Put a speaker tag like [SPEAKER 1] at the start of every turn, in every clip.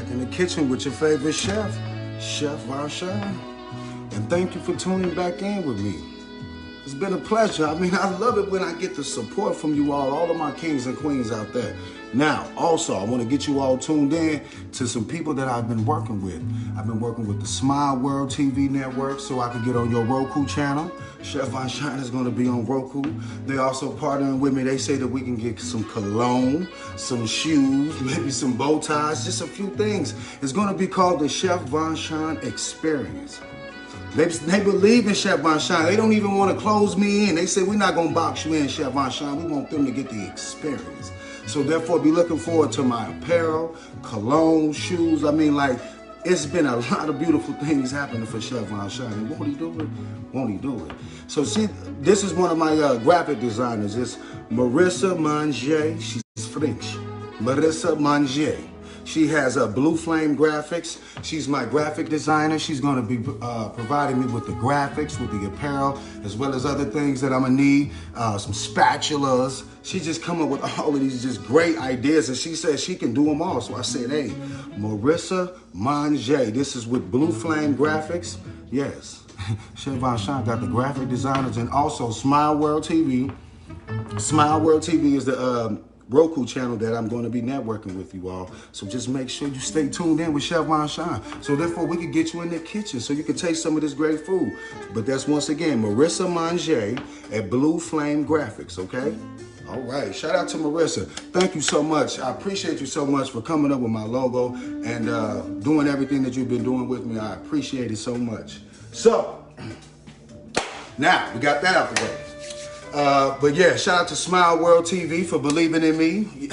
[SPEAKER 1] Back in the kitchen with your favorite chef, Chef Varshan. And thank you for tuning back in with me. It's been a pleasure. I mean, I love it when I get the support from you all of my kings and queens out there. Now, also, I want to get you all tuned in to some people that I've been working with. I've been working with the Smile World TV network so I can get on your Roku channel. Chef Varshan is going to be on Roku. They're also partnering with me. They say that we can get some cologne, some shoes, maybe some bow ties, just a few things. It's going to be called the Chef Varshan Experience. They believe in Chef Varshan. They don't even want to close me in. They say, we're not going to box you in, Chef Varshan. We want them to get the experience. So therefore, be looking forward to my apparel, cologne, shoes. I mean, like, it's been a lot of beautiful things happening for Chef Varshan. And won't he do it? Won't he do it? So see, this is one of my graphic designers. It's Marissa Manger. She's French. Marissa Manger. She has Blue Flame Graphics. She's my graphic designer. She's going to be providing me with the graphics, with the apparel, as well as other things that I'm going to need, some spatulas. She just come up with all of these just great ideas, and she says she can do them all. So I said, hey, Marissa Manger. This is with Blue Flame Graphics. Yes, Chef Varshan got the graphic designers, and also Smile World TV. Smile World TV is the Roku channel that I'm going to be networking with you all. So just make sure you stay tuned in with Chef Varshan. So therefore we can get you in the kitchen so you can taste some of this great food. But that's once again Marissa Manger at Blue Flame Graphics, okay? All right, shout out to Marissa. Thank you so much. I appreciate you so much for coming up with my logo and doing everything that you've been doing with me. I appreciate it so much. So, now we got that out the way. But yeah, shout out to Smile World TV for believing in me.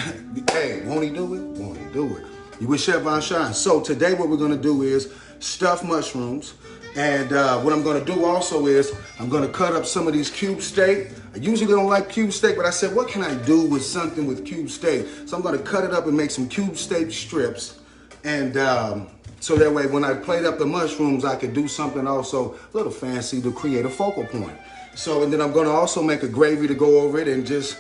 [SPEAKER 1] Hey, won't he do it? Won't he do it? You with Chef Varshan. So today what we're going to do is stuffed mushrooms. And what I'm going to do also is I'm going to cut up some of these cube steak. I usually don't like cube steak, but I said, what can I do with something with cube steak? So I'm going to cut it up and make some cube steak strips. And so that way when I plate up the mushrooms, I could do something also a little fancy to create a focal point. So, and then I'm going to also make a gravy to go over it and just,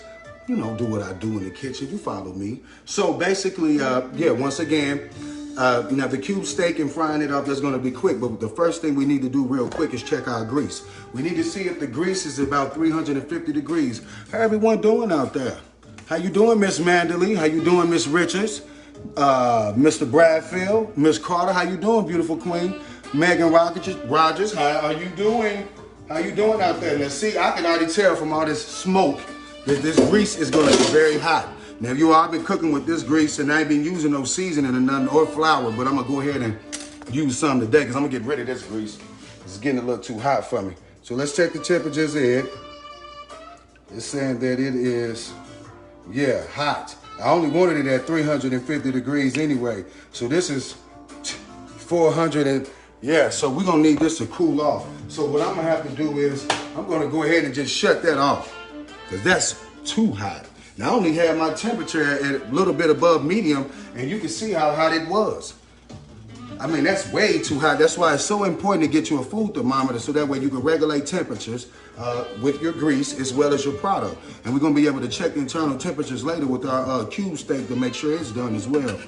[SPEAKER 1] you know, do what I do in the kitchen. You follow me. So basically, yeah, once again, now the cube steak and frying it up, that's going to be quick. But the first thing we need to do real quick is check our grease. We need to see if the grease is about 350 degrees. How everyone doing out there? How you doing, Miss Mandley? How you doing, Miss Richards? Mr. Bradfield? Miss Carter? How you doing, beautiful queen? Megan Rogers, how are you doing? How you doing out there? Now see, I can already tell from all this smoke that this grease is going to be very hot. Now you all, I've been cooking with this grease and I ain't been using no seasoning or nothing or flour, but I'm going to go ahead and use some today because I'm going to get rid of this grease. It's getting a little too hot for me. So let's check the temperatures in. It's saying that it is, yeah, hot. I only wanted it at 350 degrees anyway. So this is 400 and yeah, so we're gonna need this to cool off. So what I'm gonna have to do is, I'm gonna go ahead and just shut that off because that's too hot. Now I only had my temperature at a little bit above medium and you can see how hot it was. I mean, that's way too hot. That's why it's so important to get you a food thermometer so that way you can regulate temperatures with your grease as well as your product. And we're gonna be able to check the internal temperatures later with our cube steak to make sure it's done as well.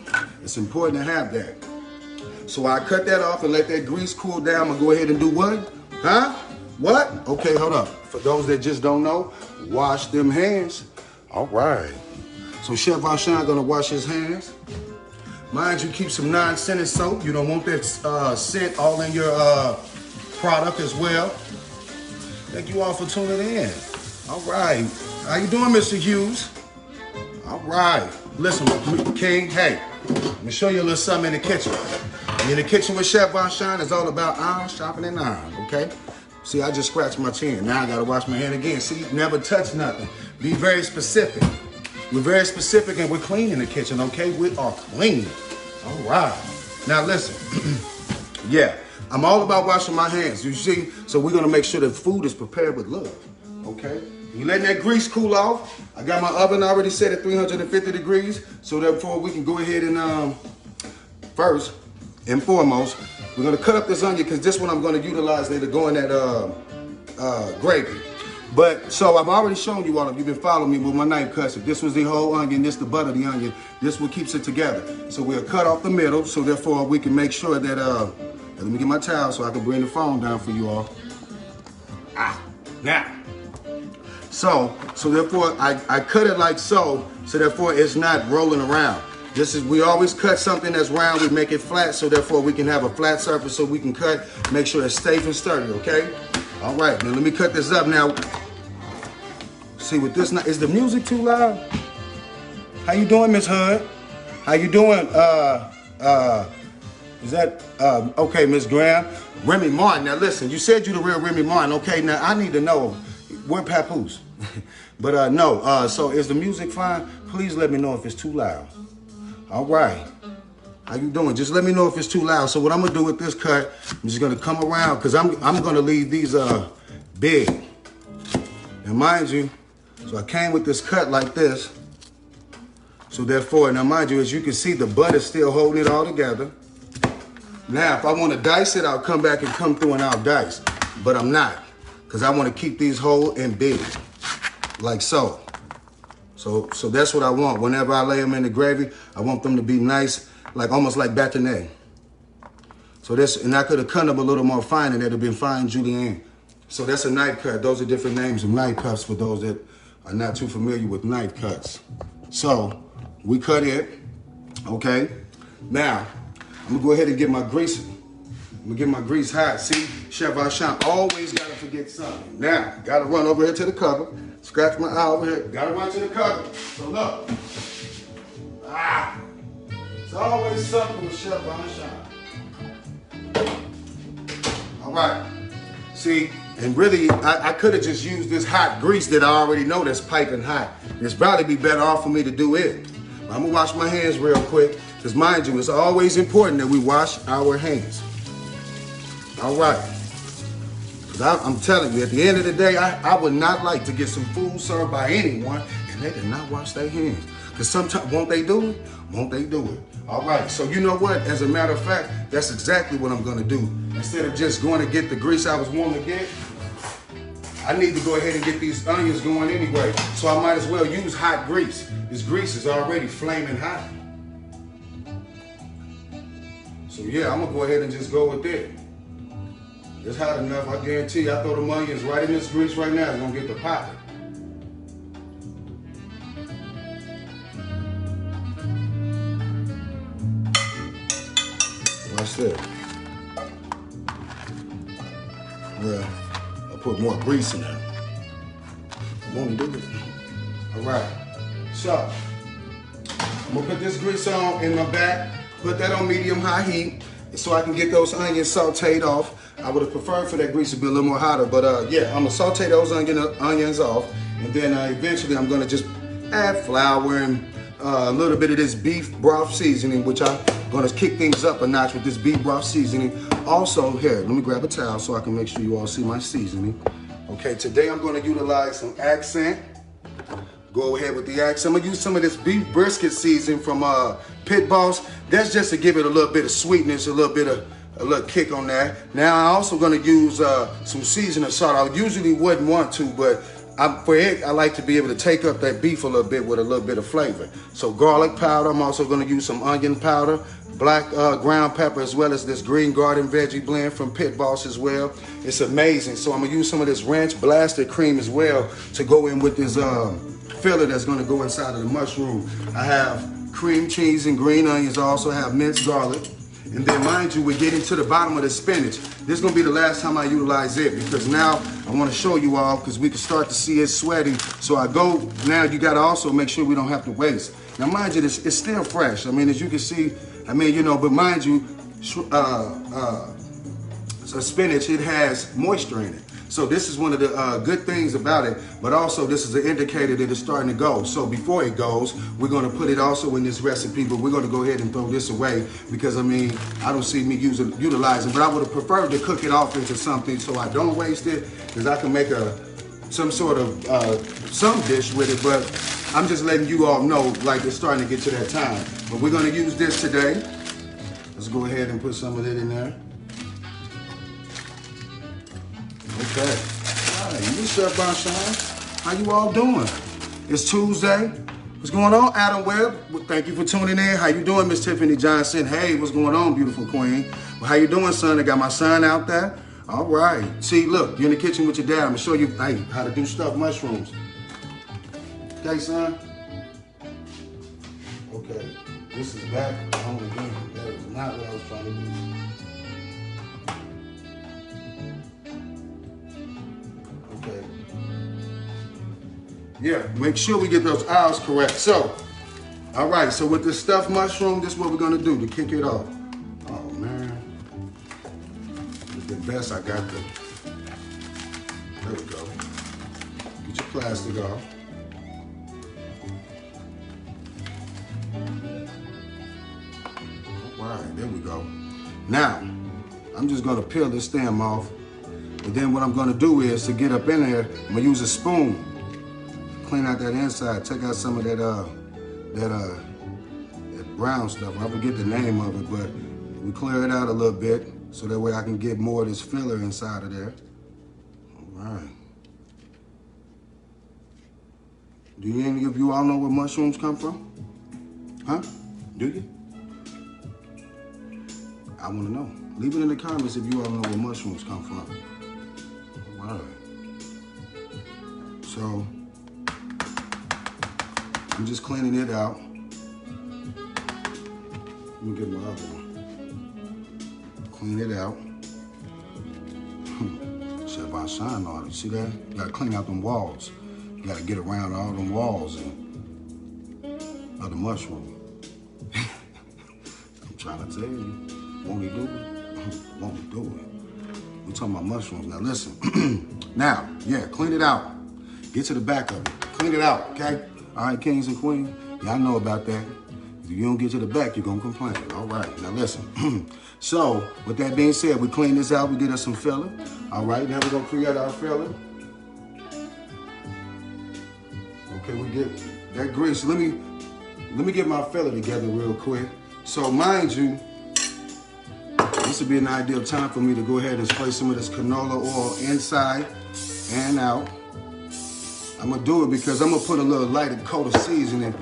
[SPEAKER 1] It's important to have that. So I cut that off and let that grease cool down. I'm gonna go ahead and do what? Huh? What? Okay, hold up. For those that just don't know, wash them hands. All right. So Chef Varshan gonna wash his hands. Mind you, keep some non-scented soap. You don't want that scent all in your product as well. Thank you all for tuning in. All right. How you doing, Mr. Hughes? All right. Listen, King, hey, let me show you a little something in the kitchen. In the kitchen with Chef Varshan, it's all about iron sharpening iron, okay? See, I just scratched my chin. Now I gotta wash my hand again. See, never touch nothing. Be very specific. We're very specific and we're clean in the kitchen, okay? We are clean. All right. Now listen, yeah, I'm all about washing my hands, you see? So we're gonna make sure that food is prepared with love, okay? You letting that grease cool off. I got my oven already set at 350 degrees, so therefore we can go ahead and first and foremost, we're gonna cut up this onion because this one I'm gonna utilize later to go in that gravy. But, so I've already shown you all, if you've been following me with my knife cuts, if this was the whole onion, this the butt of the onion, this what keeps it together. So we'll cut off the middle, so therefore we can make sure that, let me get my towel so I can bring the phone down for you all. Now. So therefore I cut it like so therefore it's not rolling around. We always cut something that's round, we make it flat, so therefore we can have a flat surface so we can cut, make sure it's safe and sturdy, okay? All right, now let me cut this up now. See with this, is the music too loud? How you doing, Miss Hood? How you doing, is that, okay, Miss Graham? Remy Martin, now listen, you said you the real Remy Martin, okay? Now I need to know, where Papoose? But no, so is the music fine? Please let me know if it's too loud. All right, how you doing? Just let me know if it's too loud. So what I'm gonna do with this cut, I'm just gonna come around, cause I'm gonna leave these big. And mind you, so I came with this cut like this. So therefore, now mind you, as you can see, the butt is still holding it all together. Now, if I want to dice it, I'll come back and come through and I'll dice. But I'm not, because I want to keep these whole and big, like so. So that's what I want. Whenever I lay them in the gravy, I want them to be nice, like almost like bâtonnet. So this, and I could have cut them a little more fine, and it'd have been fine julienne. So that's a knife cut. Those are different names of knife cuts for those that are not too familiar with knife cuts. So we cut it, okay? Now, I'm gonna go ahead and get my grease. I'm gonna get my grease hot. See, Chef Valchant always gotta forget something. Now, gotta run over here to the cover. Scratch my eye over here. Gotta run to the cover. So look. It's always something with Chef Valchant. All right. See, and really, I could have just used this hot grease that I already know that's piping hot. It's probably be better off for me to do it. I'm gonna wash my hands real quick, because mind you, it's always important that we wash our hands. All right. Because I'm telling you, at the end of the day, I would not like to get some food served by anyone and they did not wash their hands. Because sometimes, won't they do it? Won't they do it? All right, so you know what? As a matter of fact, that's exactly what I'm gonna do. Instead of just going to get the grease I was wanting to get, I need to go ahead and get these onions going anyway. So I might as well use hot grease. This grease is already flaming hot. So yeah, I'm gonna go ahead and just go with it. It's hot enough, I guarantee you. I throw them onions right in this grease right now, it's gonna get the popping. Watch that. Well, I'll put more grease in there. Won't do it. All right, so I'm gonna put this grease on in my back, put that on medium-high heat so I can get those onions sauteed off. I would have preferred for that grease to be a little more hotter, but yeah, I'm gonna saute those onions off, and then eventually I'm gonna just add flour and a little bit of this beef broth seasoning, which I'm gonna kick things up a notch with this beef broth seasoning. Also, here, let me grab a towel so I can make sure you all see my seasoning. Okay, today I'm gonna utilize some accent. Go ahead with the accent. I'm gonna use some of this beef brisket seasoning from Pit Boss. That's just to give it a little bit of sweetness, a little kick on that. Now I'm also gonna use some seasoning salt. I usually wouldn't want to, but for it, I like to be able to take up that beef a little bit with a little bit of flavor. So garlic powder, I'm also gonna use some onion powder, black ground pepper, as well as this green garden veggie blend from Pit Boss as well. It's amazing. So I'm gonna use some of this ranch blasted cream as well to go in with this filler that's gonna go inside of the mushroom. I have cream cheese and green onions. I also have minced garlic. And then mind you, we're getting to the bottom of the spinach. This is gonna be the last time I utilize it, because now I wanna show you all, because we can start to see it sweating. So I go, now you gotta also make sure we don't have to waste. Now mind you, it's still fresh. I mean, as you can see, I mean, you know, but mind you, so spinach, it has moisture in it. So this is one of the good things about it, but also this is an indicator that it's starting to go. So before it goes, we're gonna put it also in this recipe, but we're gonna go ahead and throw this away because I mean, I don't see me utilizing, but I would have preferred to cook it off into something so I don't waste it, because I can make some sort of, some dish with it, but I'm just letting you all know, like it's starting to get to that time. But we're gonna use this today. Let's go ahead and put some of it in there. Okay. All right, you Chef Bonchon. How you all doing? It's Tuesday. What's going on, Adam Webb? Well, thank you for tuning in. How you doing, Miss Tiffany Johnson? Hey, what's going on, beautiful queen? Well, how you doing, son? I got my son out there. All right. See, look, you're in the kitchen with your dad. I'm gonna show you how to do stuffed mushrooms. Okay, son? Okay. This is back on again. That is not what I was trying to do. Okay. Yeah, make sure we get those aisles correct. So, all right, so with this stuffed mushroom, this is what we're gonna do to kick it off. Oh man, it's the best I got there. There we go. Get your plastic off. All right, there we go. Now, I'm just gonna peel this stem off, and then what I'm gonna do is, to get up in there, I'm gonna use a spoon. Clean out that inside, take out some of that brown stuff. I forget the name of it, but we clear it out a little bit so that way I can get more of this filler inside of there. All right. Do any of you all know where mushrooms come from? Huh? Do you? I want to know. Leave it in the comments if you all know where mushrooms come from. All right. So, I'm just cleaning it out. Let me get my other one. Clean it out. Chef Bonchon on it. See that? You gotta clean out them walls. You gotta get around all them walls of the mushroom. I'm trying to tell you. Won't he do it? Won't he do it? We're talking about mushrooms. Now listen. Now, yeah, clean it out. Get to the back of it. Clean it out, okay? All right, kings and queens, y'all know about that. If you don't get to the back, you're gonna complain. All right, now listen. So, with that being said, we clean this out, we get us some filler. All right, now we're gonna create our filler. Okay, we get that grease. Let me get my filler together real quick. So, mind you, this would be an ideal time for me to go ahead and spray some of this canola oil inside and out. I'm gonna do it because I'm gonna put a little lighter coat of seasoning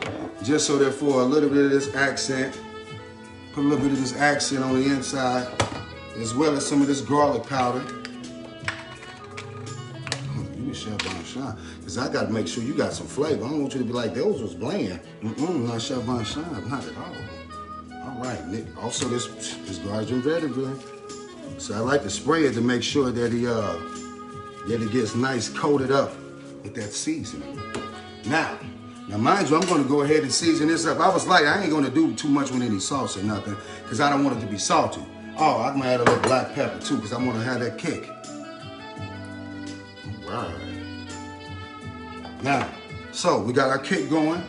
[SPEAKER 1] just so that for a little bit of this accent, put a little bit of this accent on the inside, as well as some of this garlic powder. You can Chef Bonchon, because I gotta make sure you got some flavor. I don't want you to be like, those was bland. Not Chef Bonchon, not at all. All right, also this garden vetiver. So I like to spray it to make sure that it gets nice coated up with that seasoning. Now mind you, I'm gonna go ahead and season this up. I was like, I ain't gonna do too much with any sauce or nothing, because I don't want it to be salty. Oh, I'm gonna add a little black pepper too, because I wanna have that kick. All right. Now, so we got our kick going.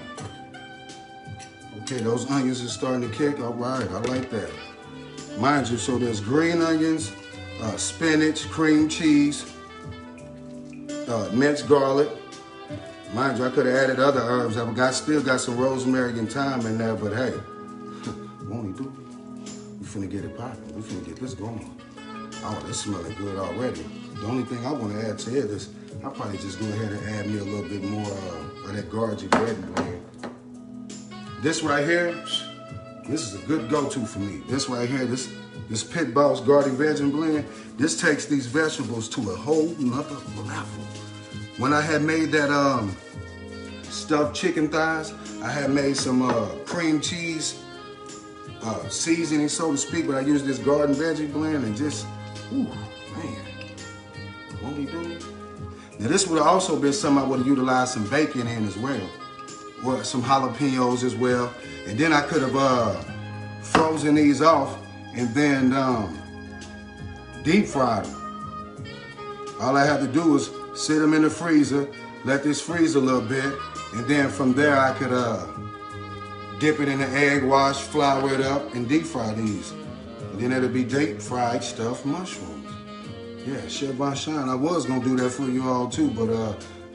[SPEAKER 1] Okay, those onions are starting to kick. All right, I like that. Mind you, so there's green onions, spinach, cream cheese, minced garlic. Mind you, I could have added other herbs. Still got some rosemary and thyme in there, but hey, won't he do it? We finna get it popping. We finna get this going. Oh, this smelling good already. The only thing I want to add to it is I'll probably just go ahead and add me a little bit more of that garlic bread blend. This right here, this is a good go-to for me. This right here, this Pit Boss garlic veg blend, this takes these vegetables to a whole nother level. When I had made that stuffed chicken thighs, I had made some cream cheese seasoning, so to speak, but I used this garden veggie blend and just, ooh, man, won't he do it? Now this would have also been something I would have utilized some bacon in as well, or some jalapenos as well, and then I could have frozen these off and then deep fried them. All I had to do was sit them in the freezer, let this freeze a little bit, and then from there I could dip it in the egg wash, flour it up, and deep fry these. And then it'll be deep fried stuffed mushrooms. Yeah, Chef Bonchon, I was gonna do that for you all too, but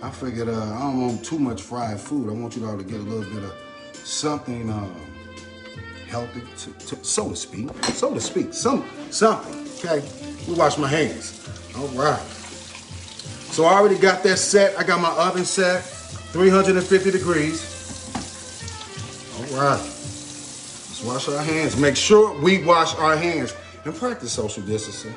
[SPEAKER 1] I figured I don't want too much fried food. I want you all to get a little bit of something healthy, so to speak, something, okay? We wash my hands, all right. So I already got that set. I got my oven set, 350 degrees. All right. Let's wash our hands. Make sure we wash our hands and practice social distancing.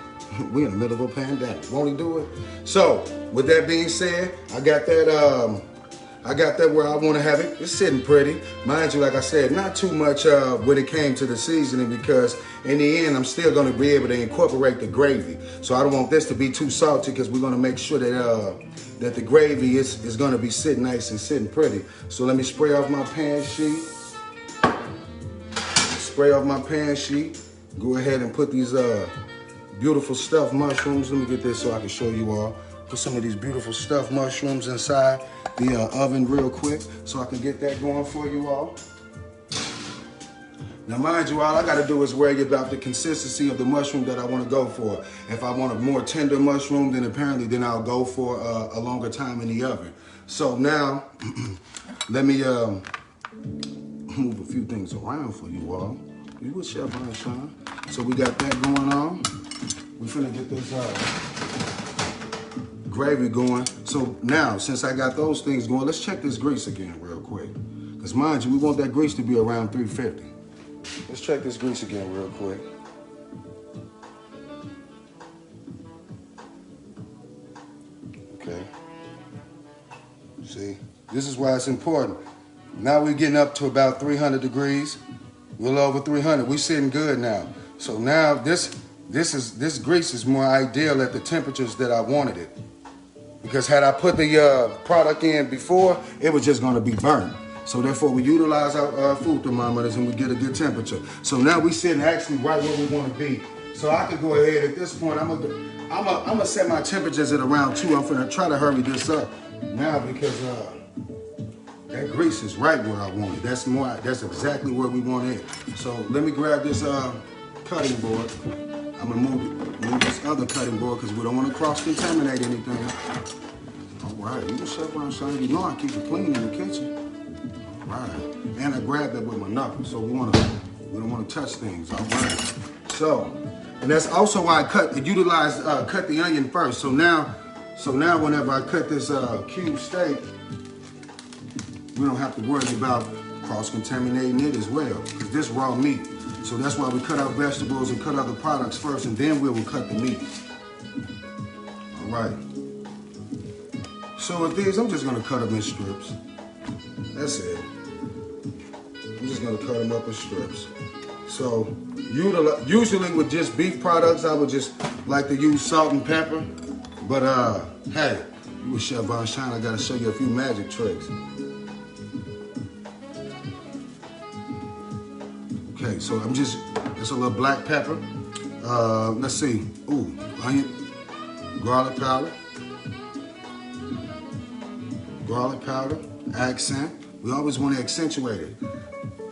[SPEAKER 1] We're in the middle of a pandemic. Won't he do it? So, with that being said, I got that where I want to have it. It's sitting pretty. Mind you, like I said, not too much when it came to the seasoning, because in the end, I'm still going to be able to incorporate the gravy. So I don't want this to be too salty, because we're going to make sure that the gravy is going to be sitting nice and sitting pretty. So let me spray off my pan sheet. Spray off my pan sheet. Go ahead and put these beautiful stuffed mushrooms. Let me get this so I can show you all. Put some of these beautiful stuffed mushrooms inside the oven real quick so I can get that going for you all. Now mind you, all I gotta do is worry about the consistency of the mushroom that I wanna go for. If I want a more tender mushroom, then I'll go for a longer time in the oven. So now, let me move a few things around for you all. You with Chef Sean. So we got that going on. We finna get this gravy going. So now, since I got those things going, let's check this grease again real quick. Because mind you, we want that grease to be around 350. Let's check this grease again real quick. Okay. See, this is why it's important. Now we're getting up to about 300 degrees. A little over 300. We're sitting good now. So now this grease is more ideal at the temperatures that I wanted it. Because had I put the product in before, it was just going to be burnt. So therefore, we utilize our food thermometers and we get a good temperature. So now we're sitting actually right where we want to be. So I could go ahead at this point. I'm gonna set my temperatures at around 2. I'm gonna try to hurry this up now because that grease is right where I want it. That's exactly where we want it. So let me grab this cutting board. I'm gonna move this other cutting board because we don't want to cross-contaminate anything. All right, you can Chef Sean. You know I keep it clean in the kitchen. All right, and I grabbed that with my knuckles, so we don't want to touch things. All right. So, and that's also why I cut the onion first. So now whenever I cut this cube steak, we don't have to worry about cross-contaminating it as well, because this raw meat. So that's why we cut our vegetables and cut other products first, and then we will cut the meat. All right. So with these, I'm just gonna cut them in strips. That's it. I'm just gonna cut them up in strips. So usually with just beef products, I would just like to use salt and pepper. But hey, you with Chef Sean, I gotta show you a few magic tricks. Okay, so just a little black pepper. Let's see, onion, garlic powder, accent. We always want to accentuate it.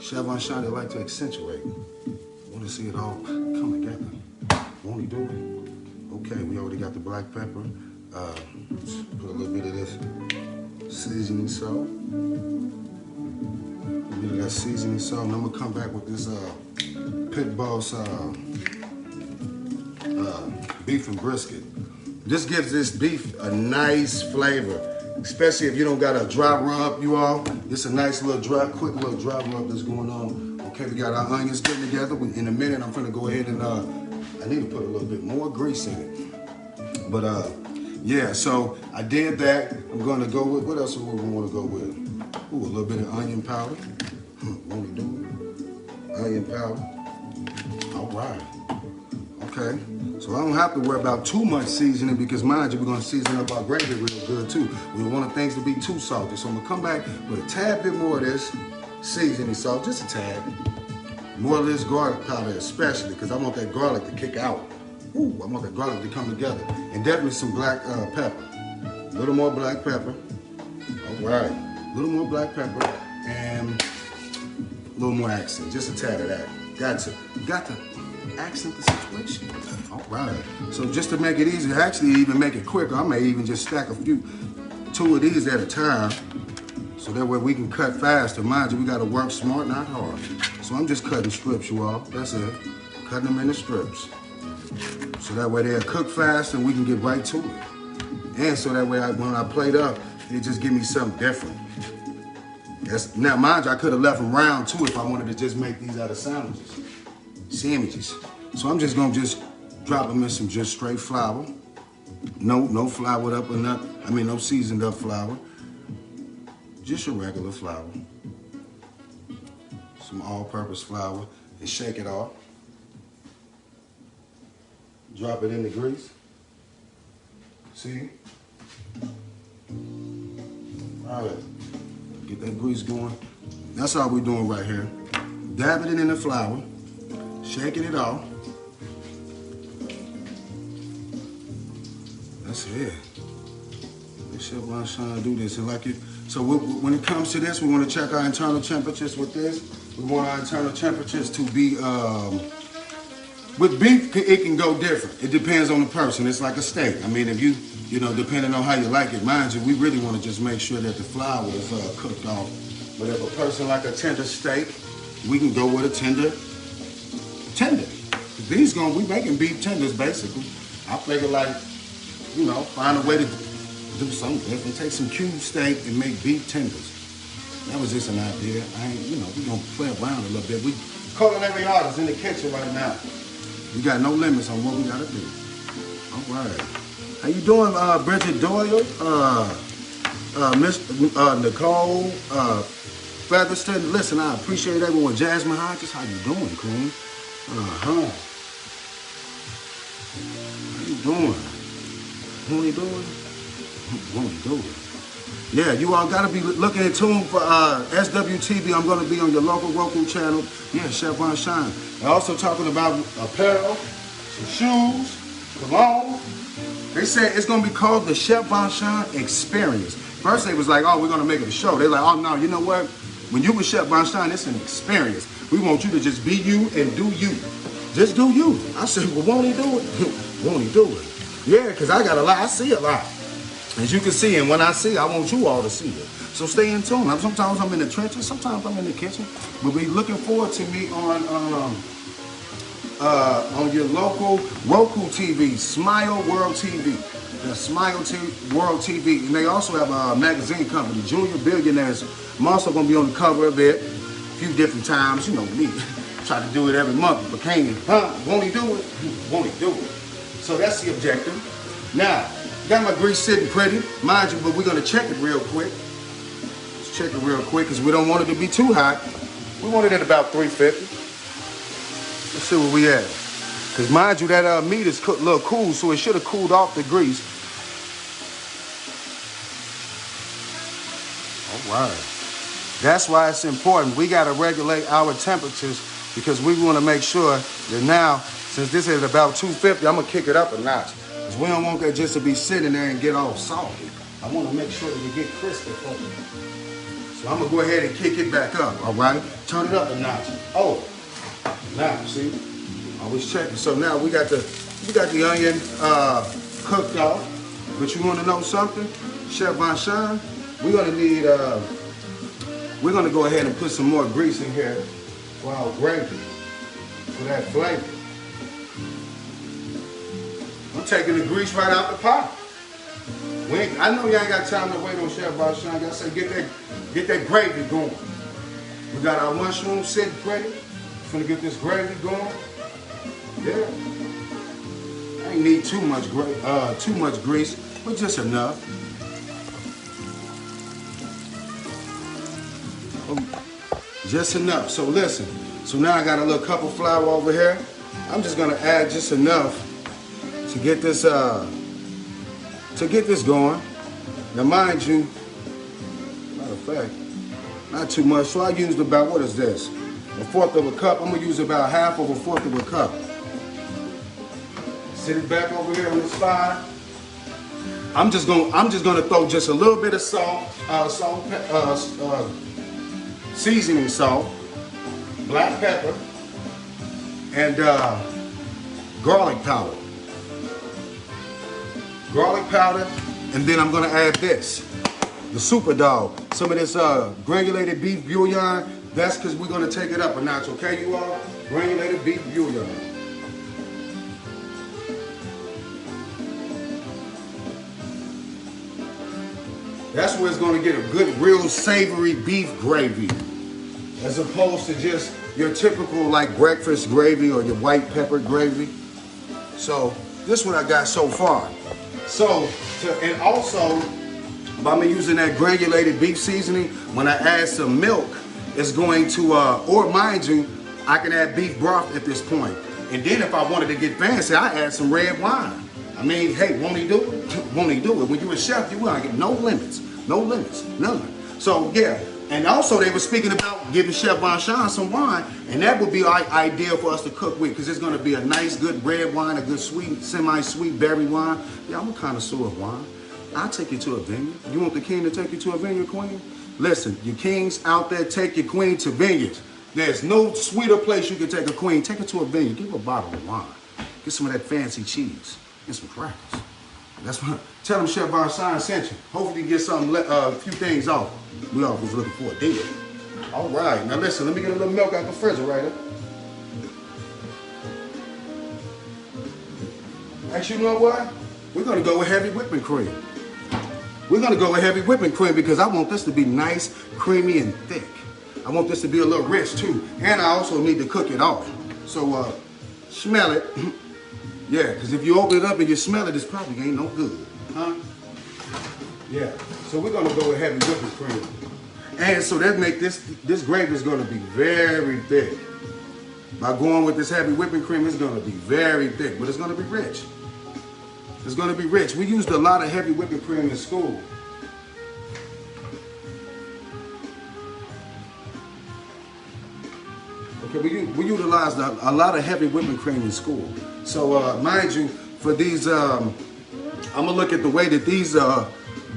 [SPEAKER 1] Chef Sean, they like to accentuate. Want to see it all come together. Won't he do it? Okay, we already got the black pepper. Let's put a little bit of this seasoning salt. A bit of that seasoning salt, and I'm gonna come back with this Pit Boss beef and brisket. This gives this beef a nice flavor, especially if you don't got a dry rub, you all. It's a nice little quick little dry rub that's going on. Okay, we got our onions getting together. In a minute, I'm gonna go ahead and I need to put a little bit more grease in it. But yeah, so I did that. I'm gonna go with, what else do we wanna go with? A little bit of onion powder. What we doing? Onion powder. All right. Okay. So I don't have to worry about too much seasoning because mind you, we're gonna season up our gravy real good too. We don't want things to be too salty. So I'm gonna come back with a tad bit more of this seasoning salt, just a tad. More of this garlic powder especially because I want that garlic to kick out. I want that garlic to come together. And definitely some black pepper. A little more black pepper. All right. A little more black pepper and a little more accent, just a tad of that. Got to accent the situation. All right. So just to make it easier, actually even make it quicker, I may even just stack two of these at a time, so that way we can cut faster. Mind you, we gotta work smart, not hard. So I'm just cutting strips, you all. That's it. Cutting them into strips. So that way they'll cook fast and we can get right to it. And so that way, when I plate up, it just give me something different. Now, mind you, I could have left them round too if I wanted to just make these out of sandwiches. So I'm just gonna drop them in some just straight flour. No floured up or nothing. I mean, no seasoned up flour. Just your regular flour. Some all-purpose flour and shake it off. Drop it in the grease. See? All right. Get that grease going. That's all we're doing right here. Dabbing it in the flour. Shaking it off. That's it. This Chef Bonchon do this. And like it. So when it comes to this, we want to check our internal temperatures with this. We want our internal temperatures to be, with beef, it can go different. It depends on the person. It's like a steak. I mean, if you know, depending on how you like it. Mind you, we really want to just make sure that the flour is cooked off. But if a person like a tender steak, we can go with a tender. We making beef tenders, basically. I figure like, you know, find a way to do something different. Take some cube steak and make beef tenders. That was just an idea. We're gonna play around a little bit. We culinary artists in the kitchen right now. We got no limits on what we gotta do. All right. How you doing, Bridget Doyle? Miss Nicole, Featherston. Listen, I appreciate everyone. Jasmine Hodges, how you doing, Queen? How you doing? Won't he do it? Won't he do it? Yeah, you all gotta be looking and tuned for SWTV. I'm gonna be on your local Roku channel. Yeah, Chef Bonchon. And also talking about apparel, some shoes, cologne. They said it's gonna be called the Chef Bonchon Experience. First they was like, oh, we're gonna make it a show. They're like, oh no, you know what? When you with Chef Bonchon, it's an experience. We want you to just be you and do you. Just do you. I said, well, won't he do it? Won't he do it? Yeah, because I got a lot. I see a lot. As you can see, and when I see, I want you all to see it. So stay in tune. Sometimes I'm in the trenches, sometimes I'm in the kitchen. But be looking forward to me on your local Roku TV, Smile World TV. The Smile World TV. And they also have a magazine company, Junior Billionaires. I'm also going to be on the cover of it a few different times. You know me. Try to do it every month, but can't. Won't he do it? Won't he do it? So that's the objective. Now, got my grease sitting pretty, mind you, but we're gonna check it real quick. Let's check it real quick because we don't want it to be too hot. We want it at about 350. Let's see where we at. Because mind you, that meat is cooked a little cool, so it should have cooled off the grease. All right. That's why it's important. We gotta regulate our temperatures because we wanna make sure that now, since this is about 250, I'm gonna kick it up a notch. Because we don't want that just to be sitting there and get all salty. I want to make sure that it get crispy for me. So I'm going to go ahead and kick it back up, all right? Turn it up a notch. Oh, now, see? Always checking. So now we got the onion cooked off. But you want to know something? Chef Bonchon, we're going to need, we're going to go ahead and put some more grease in here for our gravy, for that flavor. I'm taking the grease right out the pot. I know you ain't got time to wait on Chef Bonchon. I say get that gravy going. We got our mushrooms sitting pretty. Finna get this gravy going. Yeah. I ain't need too much grease, but just enough. Just enough. So listen. So now I got a little cup of flour over here. I'm just gonna add just enough to get this going. Now mind you, matter of fact, not too much. So I used about, what is this? 1/4 of a cup. I'm gonna use about 1/2 of a 1/4 of a cup. Sit it back over here on this side. I'm just gonna throw just a little bit of salt, seasoning salt, black pepper, and garlic powder. Garlic powder, and then I'm gonna add this, the Super Dog. Some of this granulated beef bouillon. That's because we're gonna take it up a notch, okay, you all? Granulated beef bouillon. That's where it's gonna get a good, real savory beef gravy, as opposed to just your typical like breakfast gravy or your white pepper gravy. So this is what I got so far. So, and also, I'm using that granulated beef seasoning. When I add some milk, it's going to, or mind you, I can add beef broth at this point. And then if I wanted to get fancy, I add some red wine. I mean, hey, won't he do it? Won't he do it? When you're a chef, you want to get no limits, none. So yeah, and also they were speaking about giving Chef Bonchon some wine, and that would be ideal for us to cook with, because it's going to be a nice, good red wine, a good sweet, semi-sweet berry wine. Yeah, I'm a connoisseur of wine. I'll take you to a vineyard. You want the king to take you to a vineyard, queen? Listen, you kings out there, take your queen to vineyards. There's no sweeter place you can take a queen. Take her to a vineyard. Give her a bottle of wine. Get some of that fancy cheese and some crackers. That's what. Tell them Chef Bonchon sent you. Hopefully you get some, a few things off. We all was looking for a deal. All right. Now listen, let me get a little milk out the refrigerator. Actually, you know what? We're going to go with heavy whipping cream. We're going to go with heavy whipping cream because I want this to be nice, creamy, and thick. I want this to be a little rich too. And I also need to cook it off. So smell it. Yeah, because if you open it up and you smell it, this probably ain't no good. Huh? Yeah. So we're going to go with heavy whipping cream. And so that make this gravy is going to be very thick. By going with this heavy whipping cream, it's going to be very thick, but it's going to be rich. It's going to be rich. We used a lot of heavy whipping cream in school. Okay, we utilized a lot of heavy whipping cream in school. So mind you, for these, I'm gonna look at the way that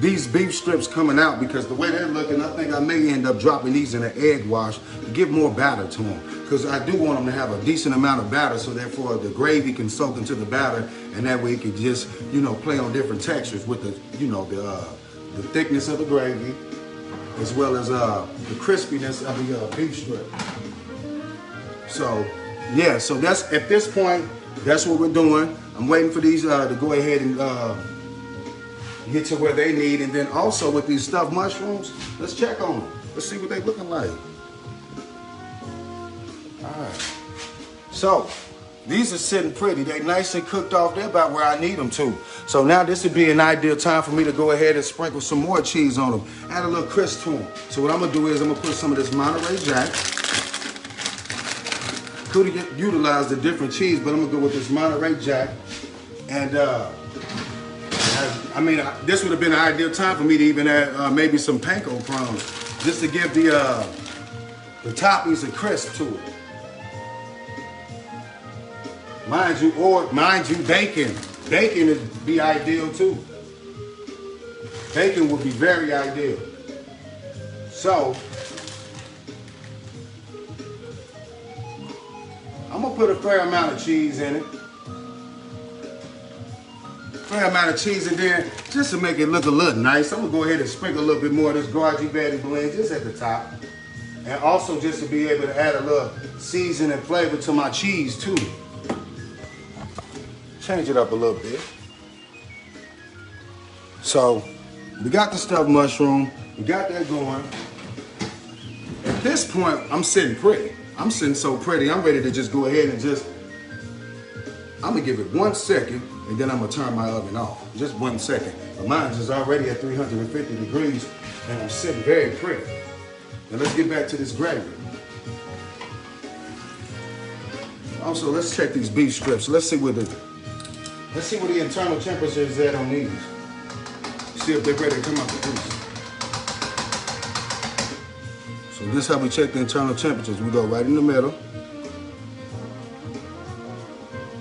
[SPEAKER 1] these beef strips coming out, because the way they're looking, I think I may end up dropping these in an egg wash to give more batter to them. Because I do want them to have a decent amount of batter, so therefore the gravy can soak into the batter, and that way it can just, you know, play on different textures with the, you know, the thickness of the gravy, as well as the crispiness of the beef strip. So yeah, so that's at this point, that's what we're doing. I'm waiting for these to go ahead and get to where they need, and then also with these stuffed mushrooms, let's check on them. Let's see what they're looking like. All right. So these are sitting pretty. They're nice and cooked off. They're about where I need them to. So now this would be an ideal time for me to go ahead and sprinkle some more cheese on them. Add a little crisp to them. So what I'm gonna do is I'm gonna put some of this Monterey Jack. Could have utilized a different cheese, but I'm gonna go with this Monterey Jack. And I mean, this would have been an ideal time for me to even add maybe some panko crumbs, just to give the toppings a crisp to it. Mind you, bacon. Bacon would be ideal too. Bacon would be very ideal. So I'm gonna put a fair amount of cheese in it. Fair amount of cheese, and then just to make it look a little nice, I'm gonna go ahead and sprinkle a little bit more of this Gargy Betty blend just at the top. And also just to be able to add a little season and flavor to my cheese too. Change it up a little bit. So we got the stuffed mushroom, we got that going. At this point, I'm sitting pretty. I'm sitting so pretty, I'm ready to just go ahead and I'm gonna give it 1 second, and then I'm gonna turn my oven off. Just 1 second. But mine's is already at 350 degrees, and I'm sitting very pretty. Now let's get back to this gravy. Also, let's check these beef strips. Let's see what the internal temperature is at on these. See if they're ready to come out the grease. So this is how we check the internal temperatures. We go right in the middle,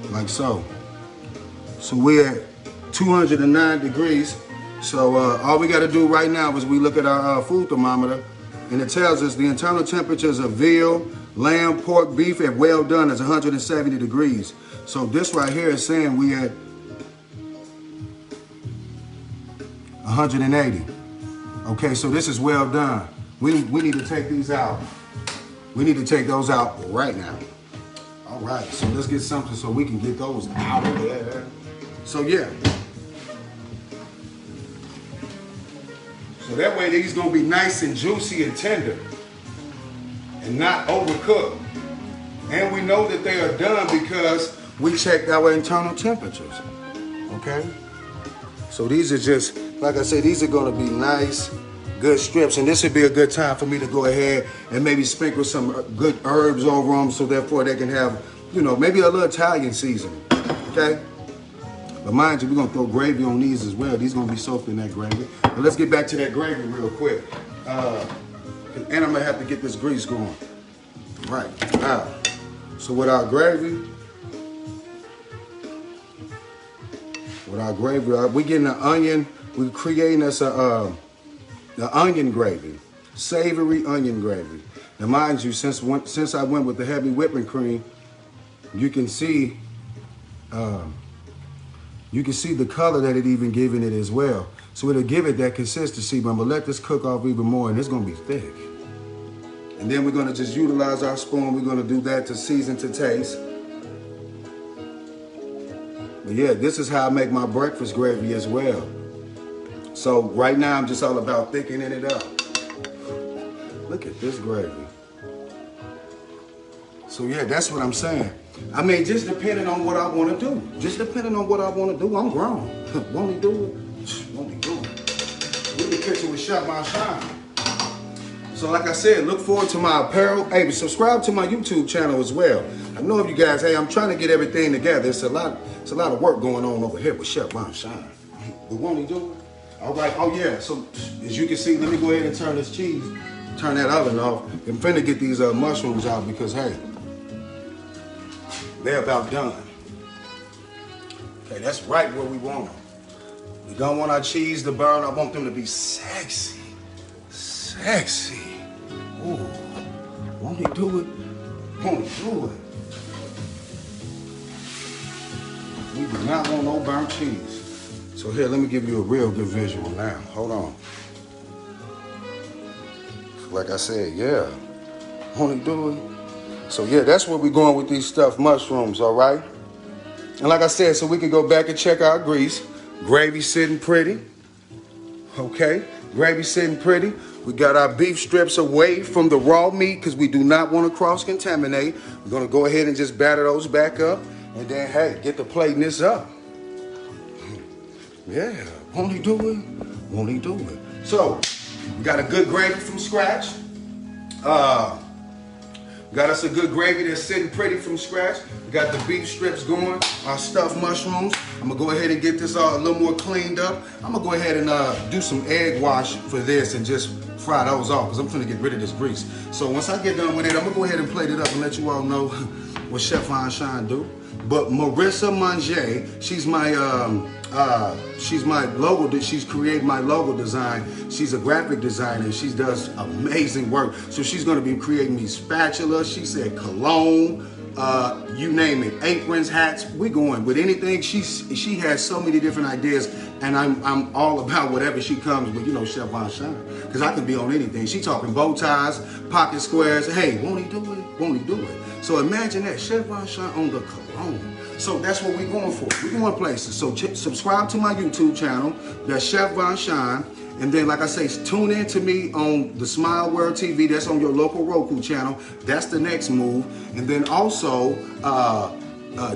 [SPEAKER 1] like so. So we're at 209 degrees. So all we got to do right now is we look at our food thermometer, and it tells us the internal temperatures of veal, lamb, pork, beef at well done is 170 degrees. So this right here is saying we at 180. Okay, so this is well done. We need to take these out. We need to take those out right now. All right, so let's get something so we can get those out of there. So yeah. So that way these gonna be nice and juicy and tender and not overcooked. And we know that they are done because we checked our internal temperatures, okay? So these are just, like I said, these are gonna be nice, good strips, and this would be a good time for me to go ahead and maybe sprinkle some good herbs over them so therefore they can have, you know, maybe a little Italian seasoning, okay? But mind you, we're gonna throw gravy on these as well. These gonna be soaked in that gravy. But let's get back to that gravy real quick. And I'm gonna have to get this grease going. Right, so with our gravy, we getting an onion, we're creating us the onion gravy, savory onion gravy. Now mind you, since I went with the heavy whipping cream, you can see the color that it even giving it as well. So it'll give it that consistency, but I'm gonna let this cook off even more and it's gonna be thick. And then we're gonna just utilize our spoon. We're gonna do that to season to taste. But yeah, this is how I make my breakfast gravy as well. So right now I'm just all about thickening it up. Look at this gravy. So yeah, that's what I'm saying. I mean, just depending on what I want to do. Just depending on what I want to do. I'm grown. Won't he do it? Won't he do it? We in the kitchen with Chef Von Shine. So like I said, look forward to my apparel. Hey, subscribe to my YouTube channel as well. I know if you guys, hey, I'm trying to get everything together. It's a lot of work going on over here with Chef Von Shine. But won't he do it? All right, oh yeah, so as you can see, let me go ahead and turn this cheese, turn that oven off. I'm finna get these mushrooms out because, hey, they're about done. Okay, that's right where we want them. We don't want our cheese to burn. I want them to be sexy. Sexy. Ooh. Won't he do it? Won't he do it? We do not want no burnt cheese. So here, let me give you a real good visual now. Hold on. Like I said, yeah. Won't he do it? So yeah, that's where we're going with these stuffed mushrooms, all right? And like I said, so we can go back and check our grease. Gravy sitting pretty, okay? Gravy sitting pretty. We got our beef strips away from the raw meat because we do not want to cross-contaminate. We're gonna go ahead and just batter those back up and then, hey, get the plating this up. Yeah, won't he do it? Won't he do it? So, we got a good gravy from scratch. Got us a good gravy that's sitting pretty from scratch. We got the beef strips going, our stuffed mushrooms. I'm gonna go ahead and get this all a little more cleaned up. I'm gonna go ahead and do some egg wash for this and just fry those off because I'm trying to get rid of this grease. So once I get done with it, I'm gonna go ahead and plate it up and let you all know what Chef Von Shine do. But Marissa Monge, she's my logo. She's created my logo design. She's a graphic designer. She does amazing work. So she's going to be creating me spatulas. She said cologne, you name it, aprons, hats. We going with anything. She has so many different ideas, and I'm all about whatever she comes with. You know, Chef Von Shine, because I can be on anything. She talking bow ties, pocket squares. Hey, won't he do it? Won't he do it? So imagine that, Chef Von Shine on the cologne. So that's what we're going for. We're going places. So subscribe to my YouTube channel. That's Chef Von Shine. And then, like I say, tune in to me on the Smile World TV. That's on your local Roku channel. That's the next move. And then also,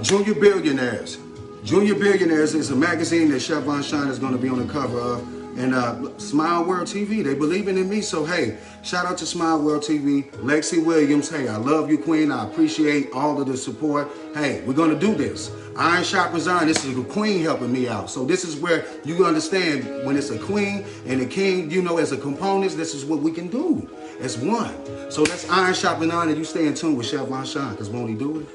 [SPEAKER 1] Junior Billionaires. Junior Billionaires is a magazine that Chef Von Shine is going to be on the cover of. And Smile World TV, they believing in me. So, hey, shout out to Smile World TV. Lexi Williams, hey, I love you, Queen. I appreciate all of the support. Hey, we're going to do this. Iron Sharpens Iron. This is a queen helping me out. So this is where you understand when it's a queen and a king, you know, as a components, this is what we can do as one. So that's Iron Sharpens Iron, and you stay in tune with Chef Von Shine, because won't he do it?